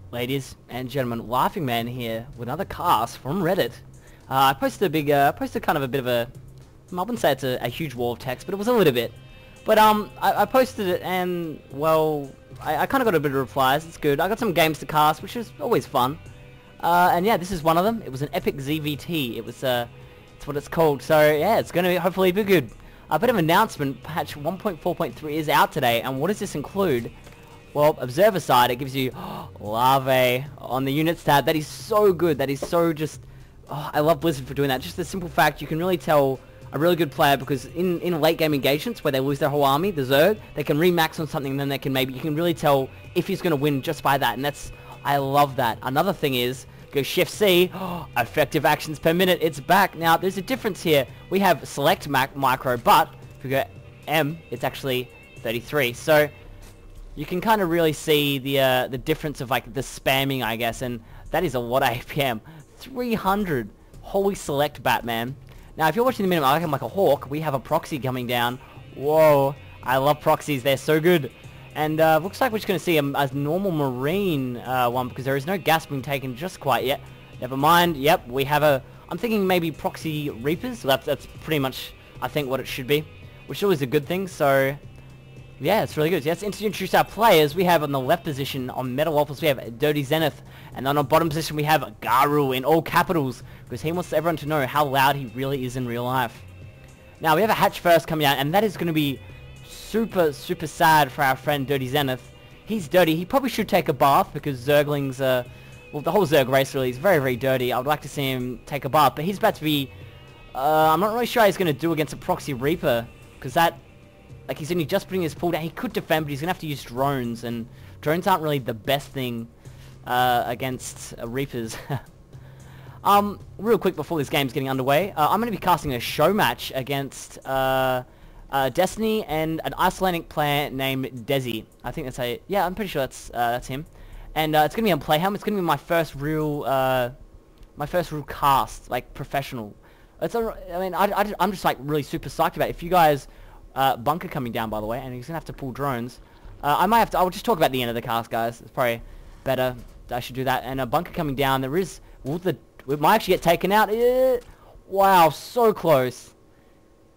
Ladies and gentlemen, Laughing Man here with another cast from Reddit. I posted a big, posted kind of a bit of a, I wouldn't say it's a huge wall of text, but it was a little bit. But I posted it and, well, I kind of got a bit of replies. It's good. I got some games to cast, which is always fun. And yeah, this is one of them. It was an epic ZVT. It was, it's what it's called. So yeah, it's going to hopefully be good. A bit of an announcement, patch 1.4.3 is out today, and what does this include? Well, observer side, it gives you larvae on the units tab. That is so good. That is so just... Oh, I love Blizzard for doing that. Just the simple fact, you can really tell a really good player, because in late game engagements where they lose their whole army, the Zerg, they can remax on something, and then they can maybe... You can really tell if he's going to win just by that, and that's... I love that. Another thing is, go Shift C, effective actions per minute, it's back. Now, there's a difference here. We have select micro, but if we go M, it's actually 33. So... you can kind of really see the difference of like the spamming, I guess, and that is a lot of APM. 300. Holy select, Batman. Now, if you're watching the minimum, I'm like a hawk. We have a proxy coming down. Whoa, I love proxies. They're so good. And looks like we're just going to see a normal marine one, because there is no gas being taken just quite yet. Never mind. Yep, we have a... I'm thinking maybe proxy reapers. So that's pretty much, I think, what it should be, which is always a good thing. So... yeah, it's really good. So let's introduce our players. We have on the left position, on Metal Waffles, we have DirtyZenith. And on the bottom position, we have GARU in all capitals, because he wants everyone to know how loud he really is in real life. Now, we have a hatch first coming out, and that is going to be super, super sad for our friend DirtyZenith. He's dirty. He probably should take a bath, because Zerglings, well, the whole Zerg race really is very, very dirty. I would like to see him take a bath, but he's about to be... I'm not really sure how he's going to do against a Proxy Reaper, because that... like, he's only just putting his pull down. He could defend, but he's going to have to use drones, and drones aren't really the best thing against Reapers. Real quick before this game's getting underway, I'm going to be casting a show match against Destiny and an Icelandic player named Desi. I think that's a... yeah, I'm pretty sure that's him. And it's going to be on Playhelm. It's going to be my first real cast, like, professional. It's I mean, I'm just, like, really super psyched about it. If you guys... bunker coming down, by the way, and he's gonna have to pull drones. I'll just talk about the end of the cast, guys. It's probably better. I should do that. And a bunker coming down. There is... we might actually get taken out. Wow, so close.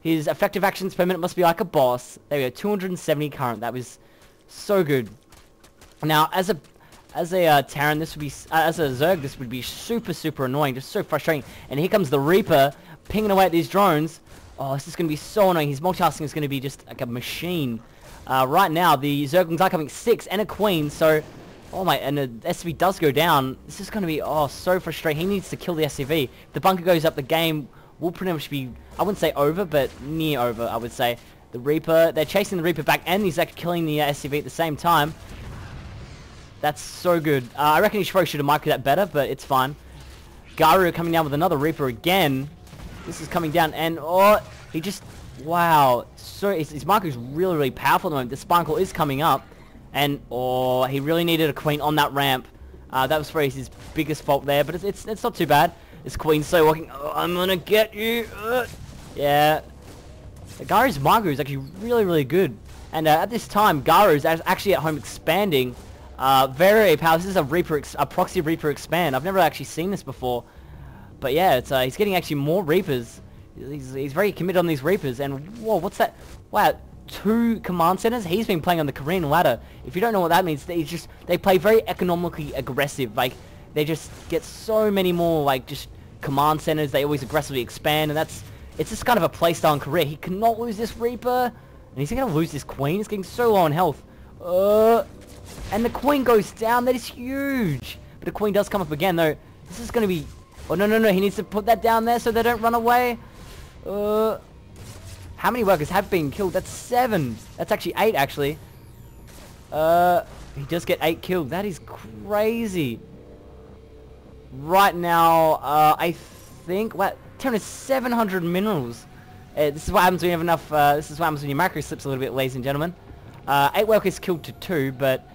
His effective actions per minute must be like a boss. There we go, 270 current. That was so good. Now, as a Terran, this would be... as a Zerg, this would be super, super annoying. Just so frustrating. And here comes the Reaper, pinging away at these drones. Oh, this is going to be so annoying. His multitasking is going to be just like a machine. Right now, the Zerglings are coming 6 and a Queen, so... oh my, and the SCV does go down. This is going to be, oh, so frustrating. He needs to kill the SCV. If the bunker goes up, the game will pretty much be, I wouldn't say over, but near over, I would say. The Reaper, they're chasing the Reaper back, and he's actually killing the SCV at the same time. That's so good. I reckon he probably should have microed that better, but it's fine. GARU coming down with another Reaper again. This is coming down, and oh, he just, wow, so his marker is really, really powerful at the moment. The Sparkle is coming up, and oh, he really needed a Queen on that ramp. That was probably his biggest fault there, but it's not too bad. This Queen's so walking. Oh, I'm gonna get you. Yeah, GARU's marker is actually really, really good, and at this time, GARU is actually at home expanding. Very powerful. This is a proxy Reaper expand. I've never actually seen this before. But yeah, it's he's getting actually more Reapers. He's very committed on these Reapers. And whoa, what's that? Wow, 2 command centers. He's been playing on the Korean ladder. If you don't know what that means, they play very economically aggressive. Like, they just get so many more like just command centers. They always aggressively expand, and it's just kind of a playstyle in Korea. He cannot lose this Reaper, and he's gonna lose this Queen. He's getting so low on health. And the Queen goes down. That is huge. But the Queen does come up again, though. This is gonna be... oh, no, he needs to put that down there so they don't run away. How many workers have been killed? That's 7. That's actually 8, actually. He does get 8 killed. That is crazy. Right now, I think... what? 700 minerals. This is what happens when you have enough... this is what happens when your macro slips a little bit, ladies and gentlemen. 8 workers killed to 2, but...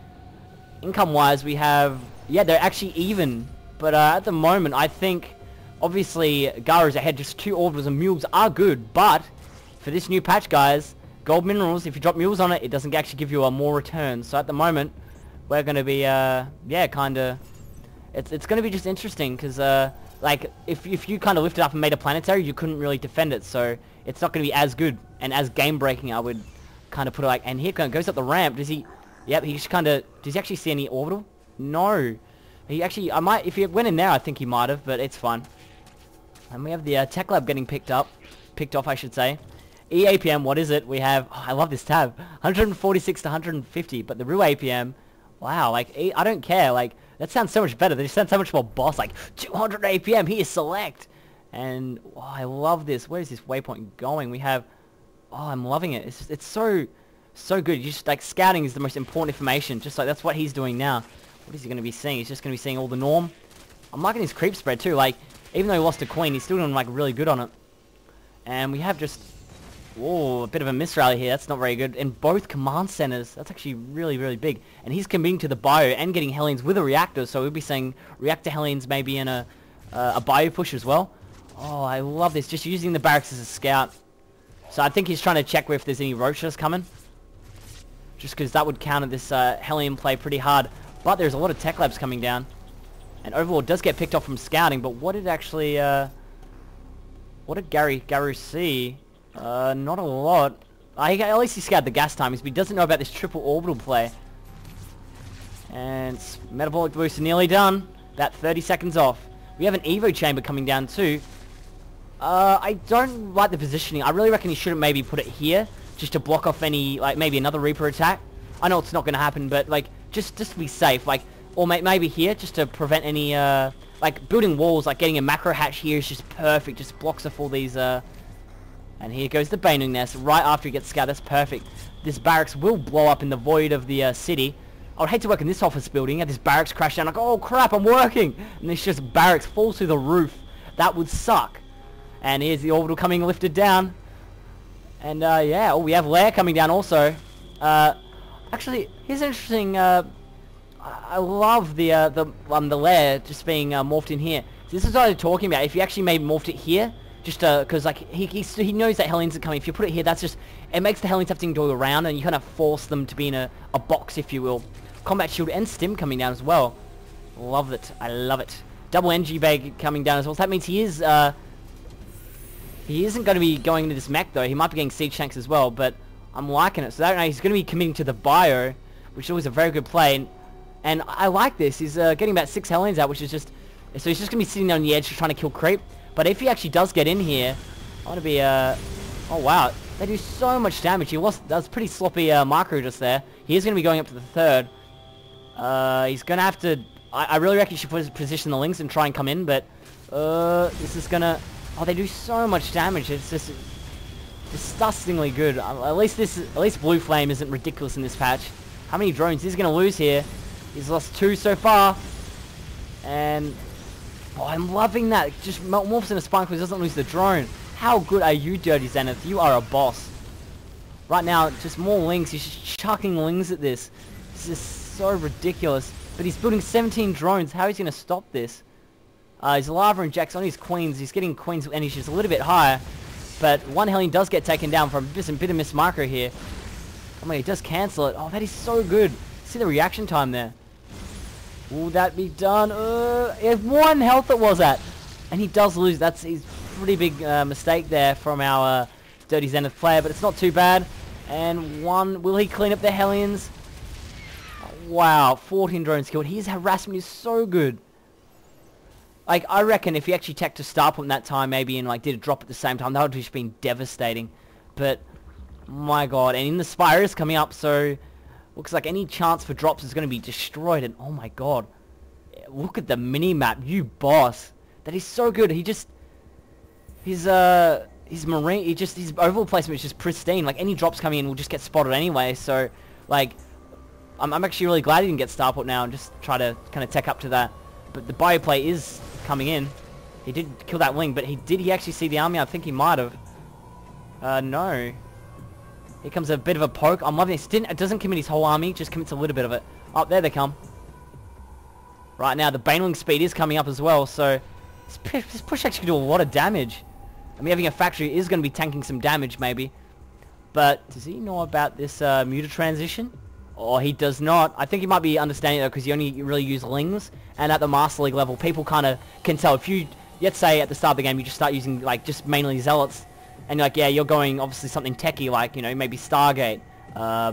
income-wise, we have... yeah, they're actually even... but at the moment, I think, obviously, GARU's ahead. Just 2 orbitals and mules are good, but for this new patch, guys, gold minerals, if you drop mules on it, it doesn't actually give you a more return. So at the moment, we're going to be, yeah, kind of... It's going to be just interesting, because, like, if you kind of lifted up and made a planetary, you couldn't really defend it, so it's not going to be as good and as game-breaking, I would kind of put it like... And here goes up the ramp. Does he... Yep, he just kind of... Does he actually see any orbital? No. He actually... I might... If he went in there, I think he might have, but it's fine. And we have the tech lab getting picked off, I should say. EAPM, what is it? We have... Oh, I love this tab. 146 to 150, but the real APM... Wow, like, I don't care, like... That sounds so much better. They sound so much more boss. Like 200 APM. Here, select. And oh, I love this. Where is this waypoint going? We have. Oh, I'm loving it. It's so good. You just like scouting is the most important information. Just like that's what he's doing now. What is he going to be seeing? He's just going to be seeing all the norm. I'm liking his creep spread too. Like even though he lost a queen, he's still doing like really good on it. And we have just. Whoa, a bit of a misrally here. That's not very good. In both command centers, that's actually really, really big. And he's committing to the bio and getting Hellions with a reactor, so we'll be seeing reactor Hellions maybe in a bio push as well. Oh, I love this. Just using the barracks as a scout. So I think he's trying to check if there's any roaches coming. Just because that would counter this Hellion play pretty hard. But there's a lot of tech labs coming down. And Overlord does get picked off from scouting, but what did actually... what did GARU see? Not a lot. At least he scouted the gas timings, but he doesn't know about this triple orbital play. And metabolic boost nearly done. About 30 seconds off. We have an Evo chamber coming down too. I don't like the positioning. I really reckon he shouldn't maybe put it here, just to block off any, like maybe another Reaper attack. I know it's not going to happen, but like just to be safe, like, or maybe here just to prevent any, like building walls, like getting a macro hatch here is just perfect. Just blocks off all these, and here goes the Baneling Nest right after he gets scouted. That's perfect. This barracks will blow up in the void of the city. I would hate to work in this office building. Have this barracks crash down like, oh crap, I'm working. And this just barracks falls through the roof. That would suck. And here's the orbital coming lifted down. And yeah, oh, we have Lair coming down also. Actually, here's an interesting... I love the Lair just being morphed in here. So this is what I was talking about. If you actually maybe morphed it here, just because like he knows that Hellions are coming. If you put it here, that's just it makes the Hellions have to go around, and you kind of force them to be in a box, if you will. Combat shield and stim coming down as well. Love it. I love it. Double NG bag coming down as well. So that means he isn't going to be going into this mech though. He might be getting siege tanks as well, but I'm liking it. So that he's going to be committing to the bio, which is always a very good play. And I like this. He's getting about 6 Hellions out, which is just so he's just going to be sitting there on the edge, just trying to kill creep. But if he actually does get in here, I want to be, oh wow, they do so much damage. He lost, that was pretty sloppy micro just there. He is going to be going up to the third. He's going to have to, I really reckon he should position the links and try and come in, but, this is going to, oh, they do so much damage. It's just disgustingly good. At least Blue Flame isn't ridiculous in this patch. How many drones he's going to lose here? He's lost 2 so far. And... oh, I'm loving that. Just morphs in a spine because he doesn't lose the drone. How good are you, DirtyZenith? You are a boss. Right now, just more lings. He's just chucking lings at this. This is so ridiculous. But he's building 17 drones. How is he going to stop this? His lava and Jack's on his queens. He's getting queens and he's just a little bit higher. But one Hellion does get taken down from just a bit of miss micro here. Oh my, he does cancel it. Oh, that is so good. See the reaction time there. Will that be done? He has 1 health it was at. And he does lose. That's his pretty big mistake there from our DirtyZenith player. But it's not too bad. And 1. Will he clean up the Hellions? Oh, wow. 14 drones killed. His harassment is so good. Like, I reckon if he actually teched to Starport in that time maybe and like did a drop at the same time, that would have just been devastating. But, my god. And in the Spire is coming up, so... looks like any chance for drops is going to be destroyed, and oh my god. Look at the mini-map, you boss. That is so good. He just... his marine... his overall placement is just pristine. Like, any drops coming in will just get spotted anyway, so... like... I'm actually really glad he didn't get Starport now and just try to kind of tech up to that. But the bio play is coming in. He did kill that wing, but did he actually see the army? I think he might have. No. Here comes a bit of a poke. I'm loving this. It doesn't commit his whole army, just commits a little bit of it. Oh, there they come. Right now, the Baneling speed is coming up as well, so this push actually can do a lot of damage. I mean, having a factory is going to be tanking some damage, maybe. But does he know about this muta transition? Or he does not. I think he might be understanding though, because you only really use Lings, and at the Master League level, people kind of can tell. If you, let's say at the start of the game, you just start using like just mainly Zealots, and you're like, yeah, you're going obviously something techie, like, you know, maybe Stargate,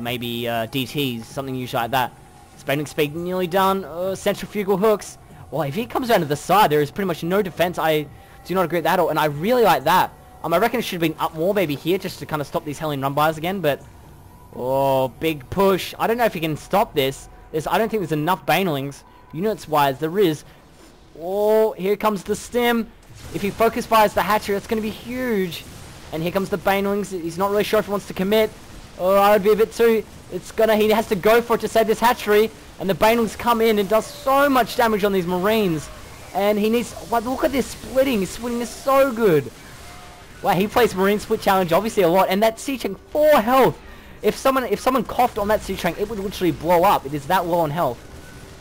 maybe DTs, something usually like that. Spending speed nearly done. Centrifugal hooks. Well, if he comes around to the side, there is pretty much no defense. I do not agree with that at all, and I really like that. I reckon it should have been up more maybe here, just to kind of stop these Hellion run-bys again, but... Oh, big push. I don't know if he can stop this. I don't think there's enough Banelings. Units-wise, there is. Oh, here comes the stim. If he focus fires the hatchery, that's going to be huge. And here comes the Banelings. He's not really sure if he wants to commit. Oh, I would be a bit too... He has to go for it to save this hatchery. And the Banelings come in and does so much damage on these Marines. And he needs... Wow, look at this splitting. His splitting is so good. Wow, he plays Marine Split Challenge obviously a lot. And that Siege Tank, 4 health. If someone coughed on that Siege Tank, it would literally blow up. It is that low on health.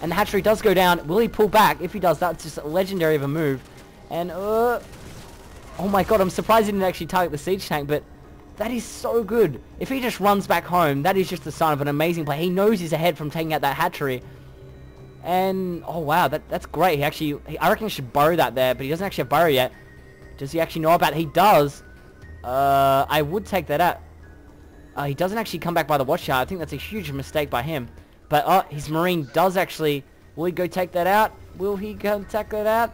And the hatchery does go down. Will he pull back? If he does, that's just legendary of a move. And, oh my god, I'm surprised he didn't actually target the Siege Tank, but that is so good. If he just runs back home, that is just the sign of an amazing play. He knows he's ahead from taking out that hatchery. And, oh wow, that's great. I reckon he should burrow that there, but he doesn't actually have burrow yet. Does he actually know about it? He does. I would take that out. He doesn't actually come back by the watchtower. I think that's a huge mistake by him. But, his Marine does actually... Will he go take that out? Will he go take that out?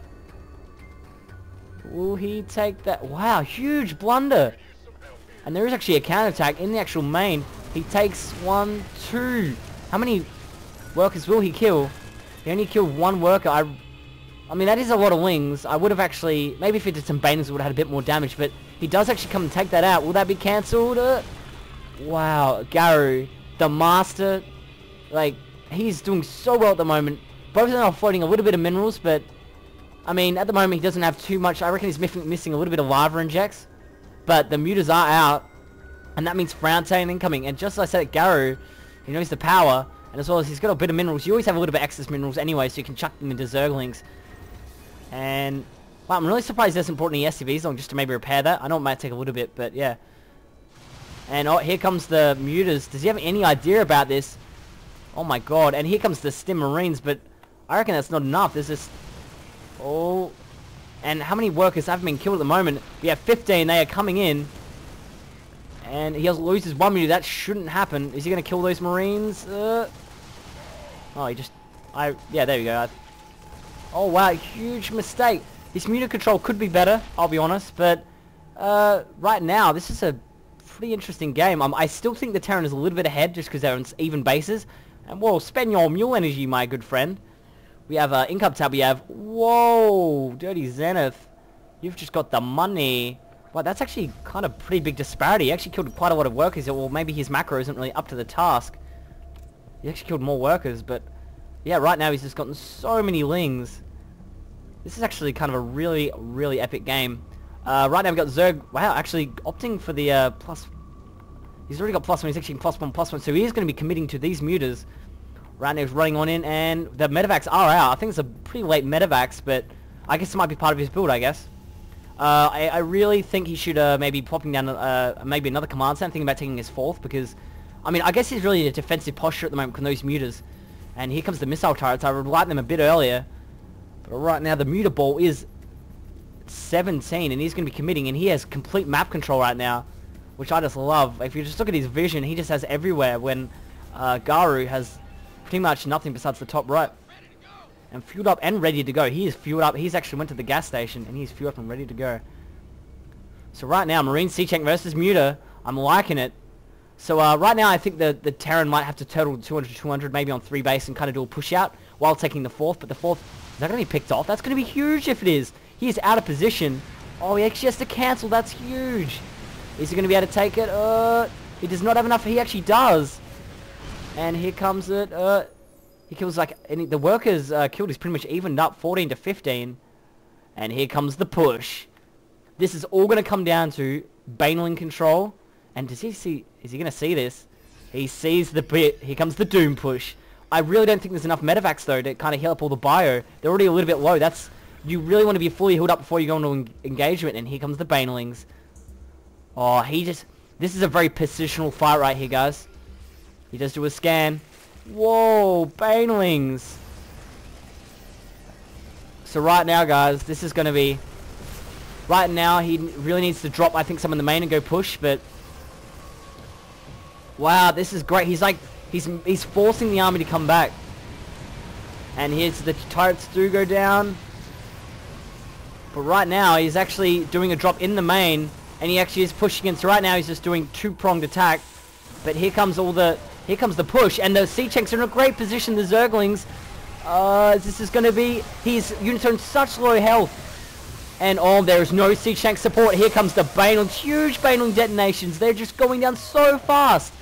Will he take that? Wow, huge blunder. And there is actually a counterattack in the actual main. He takes 1, 2. How many workers will he kill? He only killed 1 worker. I mean, that is a lot of Lings. I would have actually... Maybe if he did some Baners, it would have had a bit more damage. But he does actually come and take that out. Will that be cancelled? Wow, GARU, the master, like, he's doing so well at the moment. Both of them are floating a little bit of minerals, but, I mean, at the moment he doesn't have too much. I reckon he's missing a little bit of lava injects, but the mutas are out, and that means Frowntain incoming. And just as I said at GARU, he knows the power, and as well as he's got a bit of minerals. You always have a little bit of excess minerals anyway, so you can chuck them into Zerglings. And, wow, I'm really surprised he doesn't put any SCVs on just to maybe repair that. I know it might take a little bit, but yeah. And oh, here comes the mutas. Does he have any idea about this? Oh my god. And here comes the Stim Marines, but I reckon that's not enough. There's just... Oh. And how many workers have been killed at the moment? We have 15. They are coming in. And he loses 1 muta. That shouldn't happen. Is he going to kill those Marines? Oh, he just... Yeah, there we go. Oh wow, huge mistake. This muta control could be better, I'll be honest. But right now, this is a... pretty interesting game. I still think the Terran is a little bit ahead just because they're on even bases. And whoa, spend your mule energy, my good friend. We have income tab. We have, whoa, DirtyZenith. You've just got the money. Wow, that's actually kind of pretty big disparity. He actually killed quite a lot of workers. Well, maybe his macro isn't really up to the task. He actually killed more workers, but yeah, right now he's just gotten so many Lings. This is actually kind of a really, really epic game. Right now we've got Zerg, wow, actually opting for the plus... He's already got +1, he's actually +1, so he is going to be committing to these mutas. Right now he's running on in, and the medevacs are out. I think it's a pretty late medevacs, but I guess it might be part of his build, I guess. I really think he should maybe popping down maybe another command center. I'm thinking about taking his 4th, because, I mean, I guess he's really in a defensive posture at the moment with those mutas. And here comes the missile turrets. I would light them a bit earlier. But right now the muta ball is 17, and he's going to be committing, and he has complete map control right now, which I just love. If you just look at his vision, he just has everywhere, when GARU has pretty much nothing besides the top right. And fueled up and ready to go. He is fueled up. He's actually went to the gas station, and he's fueled up and ready to go. So right now, Marine Siege Tank versus muta. I'm liking it. So right now, I think the Terran might have to total 200-200, maybe on 3 base, and kind of do a push out while taking the 4th. But the 4th, is that going to be picked off? That's going to be huge if it is. He is out of position. Oh, he actually has to cancel. That's huge. Is he going to be able to take it? He does not have enough. He actually does. And here comes it. He kills like... And the workers killed is pretty much evened up, 14-15. And here comes the push. This is all going to come down to Baneling control. And does he see... Is he going to see this? He sees the bit. Here comes the Doom push. I really don't think there's enough medevacs, though, to kind of heal up all the bio. They're already a little bit low. That's... You really want to be fully healed up before you go into engagement. And here comes the Banelings. Oh, he just... This is a very positional fight right here, guys. He does do a scan. Whoa, banelings. So right now, guys, this is going to be... Right now, he really needs to drop, I think, some in the main and go push, but... Wow, this is great. He's like... He's forcing the army to come back. And here's the turrets do go down. But right now, he's actually doing a drop in the main. And he actually is pushing in. So right now, he's just doing two-pronged attack. But here comes here comes the push. And the Sea Chanks are in a great position. The Zerglings. This is going to be... His units are in such low health. And oh, there is no Sea Chank support. Here comes the Banelings. Huge Baneling detonations. They're just going down so fast.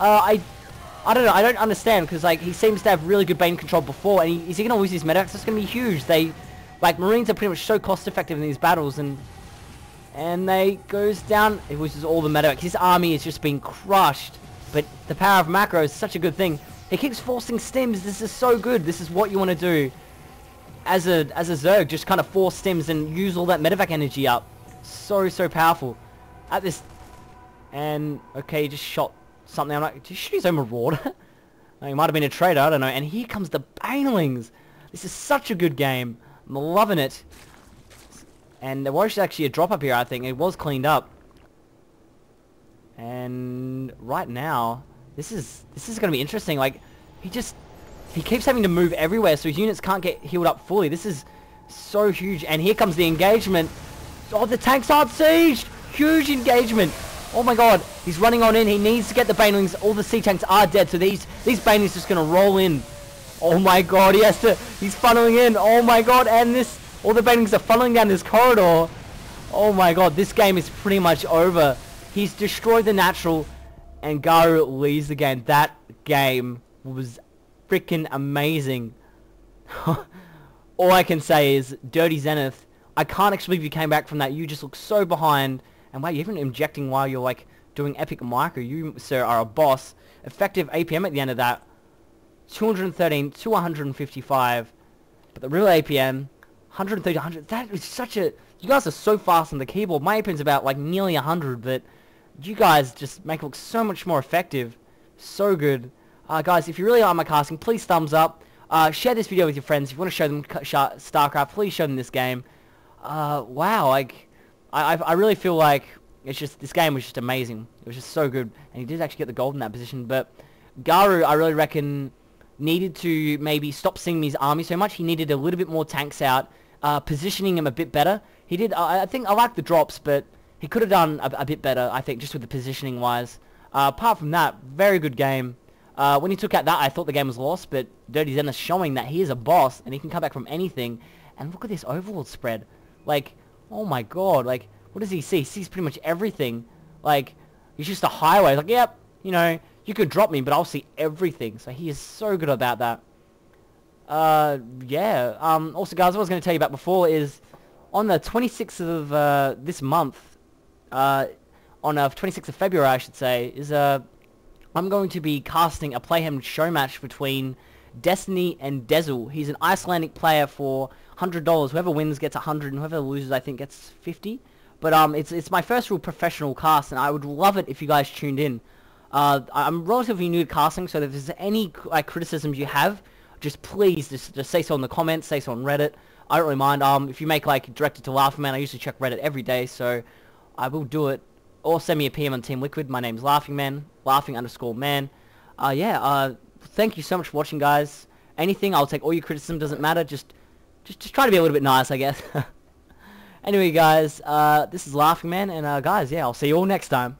I don't know, I don't understand, because like he seems to have really good Bane control before, and is he going to lose his medevacs? That's going to be huge. Like Marines are pretty much so cost effective in these battles, and they goes down, it loses all the medevacs. His army is just being crushed, but the power of macro is such a good thing. He keeps forcing stims. This is so good. This is what you want to do as a Zerg, just kind of force stims and use all that medevac energy up. So powerful. At this, and okay, he just shot something. I'm like, did he shoot his own Marauder? He might have been a traitor, I don't know. And here comes the Banelings. This is such a good game. I'm loving it. And there was actually a drop up here, I think. It was cleaned up. And right now, this is going to be interesting. Like, he keeps having to move everywhere, so his units can't get healed up fully. This is so huge. And here comes the engagement. Oh, the tanks aren't sieged. Huge engagement. Oh my god, he's running on in. He needs to get the Banelings. All the Sea Tanks are dead, so these Banelings just gonna roll in. Oh my god, he's funneling in. Oh my god, and all the Banelings are funneling down this corridor. Oh my god, this game is pretty much over. He's destroyed the natural, and GARU leads the game. That game was freaking amazing. All I can say is, DirtyZenith, I can't actually believe you came back from that. You just look so behind. And wow, you're even injecting while you're like doing epic micro. You, sir, are a boss. Effective APM at the end of that, 213 to 155. But the real APM, 130, 100. That is such a... You guys are so fast on the keyboard. My APM's about like nearly 100, but you guys just make it look so much more effective. So good. Guys, if you really like my casting, please thumbs up. Share this video with your friends. If you want to show them StarCraft, please show them this game. Wow, like... I really feel like it's just, this game was just amazing. It was just so good, and he did actually get the gold in that position. But GARU, I really reckon, needed to maybe stop singing his army so much. He needed a little bit more tanks out, positioning him a bit better. He did. I think I like the drops, but he could have done a bit better. I think just with the positioning wise. Apart from that, very good game. When he took out that, I thought the game was lost, but DirtyZenith showing that he is a boss and he can come back from anything. And look at this overlord spread, like. Oh my god, like, what does he see? He sees pretty much everything. Like, he's just a highway. Like, yep, you know, you could drop me, but I'll see everything. So he is so good about that. Yeah. Also, guys, what I was going to tell you about before is, on the 26th of, this month, on 26th of February, I should say, is, I'm going to be casting a Playhem show match between Destiny and Dezel. He's an Icelandic player for $100. Whoever wins gets 100, and whoever loses, I think, gets 50. But it's my first real professional cast, and I would love it if you guys tuned in. I'm relatively new to casting, so if there's any criticisms you have, just please just say so in the comments, say so on Reddit. I don't really mind. If you make directed to Laughing Man, I usually check Reddit every day, so I will do it. Or send me a PM on Team Liquid. My name's Laughing Man, Laughing_man. Yeah. Thank you so much for watching, guys. Anything, I'll take all your criticism. Doesn't matter. Just try to be a little bit nice, I guess. Anyway, guys, this is Laughing Man, and guys, yeah, I'll see you all next time.